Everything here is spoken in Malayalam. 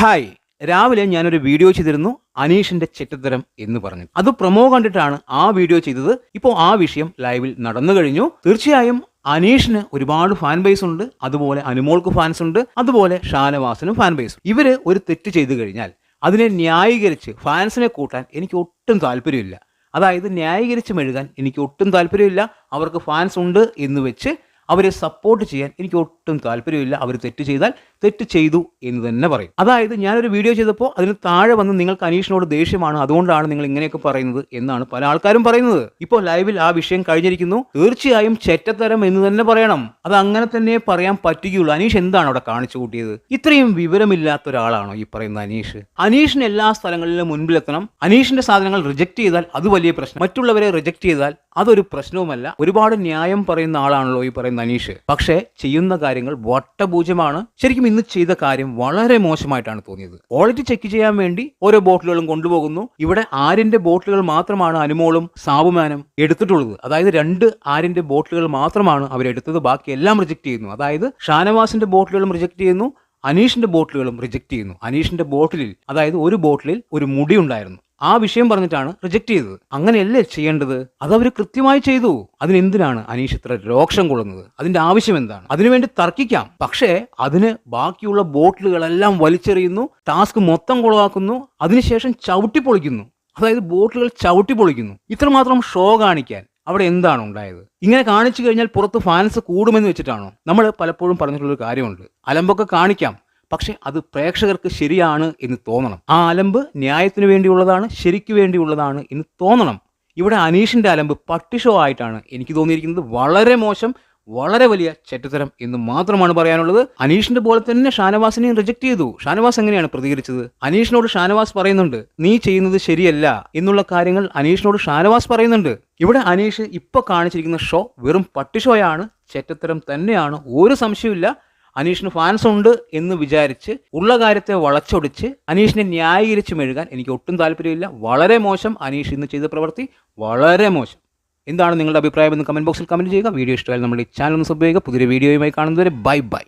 ഹായ്, രാവിലെ ഞാനൊരു വീഡിയോ ചെയ്തിരുന്നു അനീഷിന്റെ ചെറ്റത്തരം എന്ന് പറഞ്ഞു. അത് പ്രൊമോ കണ്ടിട്ടാണ് ആ വീഡിയോ ചെയ്തത്. ഇപ്പോൾ ആ വിഷയം ലൈവിൽ നടന്നു കഴിഞ്ഞു. തീർച്ചയായും അനീഷിന് ഒരുപാട് ഫാൻ ബേസ് ഉണ്ട്, അതുപോലെ അനുമോൾക്ക് ഫാൻസ് ഉണ്ട്, അതുപോലെ ഷാനവാസിനും ഫാൻ ബേസ്. ഇവര് ഒരു തെറ്റ് ചെയ്തു കഴിഞ്ഞാൽ അതിനെ ന്യായീകരിച്ച് ഫാൻസിനെ കൂട്ടാൻ എനിക്ക് ഒട്ടും താല്പര്യമില്ല. അതായത് ന്യായീകരിച്ച് മെഴുകാൻ എനിക്ക് ഒട്ടും താല്പര്യമില്ല. അവർക്ക് ഫാൻസ് ഉണ്ട് എന്ന് വെച്ച് അവരെ സപ്പോർട്ട് ചെയ്യാൻ എനിക്ക് ഒട്ടും താല്പര്യമില്ല. അവർ തെറ്റ് ചെയ്താൽ തെറ്റ് ചെയ്തു എന്ന് തന്നെ പറയും. അതായത് ഞാനൊരു വീഡിയോ ചെയ്തപ്പോൾ അതിന് താഴെ വന്ന് നിങ്ങൾക്ക് അനീഷിനോട് ദേഷ്യമാണ്, അതുകൊണ്ടാണ് നിങ്ങൾ ഇങ്ങനെയൊക്കെ പറയുന്നത് എന്നാണ് പല ആൾക്കാരും പറയുന്നത്. ഇപ്പോൾ ലൈവിൽ ആ വിഷയം കഴിഞ്ഞിരിക്കുന്നു. തീർച്ചയായും ചെറ്റത്തരം എന്ന് തന്നെ പറയണം. അത് അങ്ങനെ തന്നെ പറയാൻ പറ്റുകയുള്ളൂ. അനീഷ് എന്താണ് അവിടെ കാണിച്ചു കൂട്ടിയത്? ഇത്രയും വിവരമില്ലാത്ത ഒരാളാണോ ഈ പറയുന്ന അനീഷ്? അനീഷിന് എല്ലാ സ്ഥലങ്ങളിലും മുൻപിലെത്തണം. അനീഷിന്റെ സാധനങ്ങൾ റിജക്ട് ചെയ്താൽ അത് വലിയ പ്രശ്നം, മറ്റുള്ളവരെ റിജക്ട് ചെയ്താൽ അതൊരു പ്രശ്നവുമല്ല. ഒരുപാട് ന്യായം പറയുന്ന ആളാണല്ലോ ഈ പറയുന്ന അനീഷ്. പക്ഷേ ചെയ്യുന്ന കാര്യങ്ങൾ വട്ടപൂജ്യമാണ്. ശരിക്കും ഇന്ന് ചെയ്ത കാര്യം വളരെ മോശമായിട്ടാണ് തോന്നിയത്. ക്വാളിറ്റി ചെക്ക് ചെയ്യാൻ വേണ്ടി ഓരോ ബോട്ടിലുകളും കൊണ്ടുപോകുന്നു. ഇവിടെ ആരിന്റെ ബോട്ടിലുകൾ മാത്രമാണ് അനുമോളും സാബുമാനും എടുത്തിട്ടുള്ളത്. അതായത് 2 ആരിന്റെ ബോട്ടിലുകൾ മാത്രമാണ് അവരെടുത്തത്. ബാക്കി എല്ലാം റിജക്ട് ചെയ്യുന്നു. അതായത് ഷാനവാസിന്റെ ബോട്ടിലുകളും റിജക്ട് ചെയ്യുന്നു, അനീഷിന്റെ ബോട്ടിലുകളും റിജക്ട് ചെയ്യുന്നു. അനീഷിന്റെ ബോട്ടിലിൽ, അതായത് ഒരു ബോട്ടിലിൽ ഒരു മുടി ഉണ്ടായിരുന്നു. ആ വിഷയം പറഞ്ഞിട്ടാണ് റിജക്ട് ചെയ്തത്. അങ്ങനെയല്ലേ ചെയ്യേണ്ടത്? അതവർ കൃത്യമായി ചെയ്തു. അതിനെന്തിനാണ് അനീഷ് ഇത്ര രോക്ഷം കൊള്ളുന്നത്? അതിന്റെ ആവശ്യം എന്താണ്? അതിനുവേണ്ടി തർക്കിക്കാം, പക്ഷേ അതിന് ബാക്കിയുള്ള ബോട്ടിലുകളെല്ലാം വലിച്ചെറിയുന്നു, ടാസ്ക് മൊത്തം കൊളവാക്കുന്നു, അതിനുശേഷം ചവിട്ടിപ്പൊളിക്കുന്നു. അതായത് ബോട്ടിലുകൾ ചവിട്ടിപ്പൊളിക്കുന്നു. ഇത്രമാത്രം ഷോ കാണിക്കാൻ അവിടെ എന്താണ് ഉണ്ടായത്? ഇങ്ങനെ കാണിച്ചു കഴിഞ്ഞാൽ പുറത്ത് ഫാൻസ് കൂടുമെന്ന് വെച്ചിട്ടാണോ? നമ്മൾ പലപ്പോഴും പറഞ്ഞിട്ടുള്ളൊരു കാര്യമുണ്ട്, അലമ്പൊക്കെ കാണിക്കാം, പക്ഷെ അത് പ്രേക്ഷകർക്ക് ശരിയാണ് എന്ന് തോന്നണം. ആ അലമ്പ് ന്യായത്തിന് വേണ്ടിയുള്ളതാണ്, ശരിക്ക് വേണ്ടിയുള്ളതാണ് എന്ന് തോന്നണം. ഇവിടെ അനീഷിന്റെ അലമ്പ് പട്ടിഷോ ആയിട്ടാണ് എനിക്ക് തോന്നിയിരിക്കുന്നത്. വളരെ മോശം, വളരെ വലിയ ചെറ്റത്തരം എന്ന് മാത്രമാണ് പറയാനുള്ളത്. അനീഷിന്റെ പോലെ തന്നെ ഷാനവാസിനെയും റിജക്ട് ചെയ്തു. ഷാനവാസ് എങ്ങനെയാണ് പ്രതികരിച്ചത്? അനീഷിനോട് ഷാനവാസ് പറയുന്നുണ്ട് നീ ചെയ്യുന്നത് ശരിയല്ല എന്നുള്ള കാര്യങ്ങൾ അനീഷിനോട് ഷാനവാസ് പറയുന്നുണ്ട്. ഇവിടെ അനീഷ് ഇപ്പൊ കാണിച്ചിരിക്കുന്ന ഷോ വെറും പട്ടിഷോയാണ്, ചെറ്റത്തരം തന്നെയാണ്, ഒരു സംശയമില്ല. അനീഷിന് ഫാൻസ് ഉണ്ട് എന്ന് വിചാരിച്ച് ഉള്ള കാര്യത്തെ വളച്ചൊടിച്ച് അനീഷിനെ ന്യായീകരിച്ച് മെഴുകാൻ എനിക്ക് ഒട്ടും താല്പര്യമില്ല. വളരെ മോശം. അനീഷ് ഇന്ന് ചെയ്ത പ്രവൃത്തി വളരെ മോശം. എന്താണ് നിങ്ങളുടെ അഭിപ്രായം എന്ന് കമന്റ് ബോക്സിൽ കമന്റ് ചെയ്യുക. വീഡിയോ ഇഷ്ടമായാൽ നമ്മുടെ ഈ ചാനൽ ഒന്ന് സബ്സ്ക്രൈബ് ചെയ്യുക. പുതിയൊരു വീഡിയോയുമായി കാണുന്നതുവരെ ബൈ ബൈ.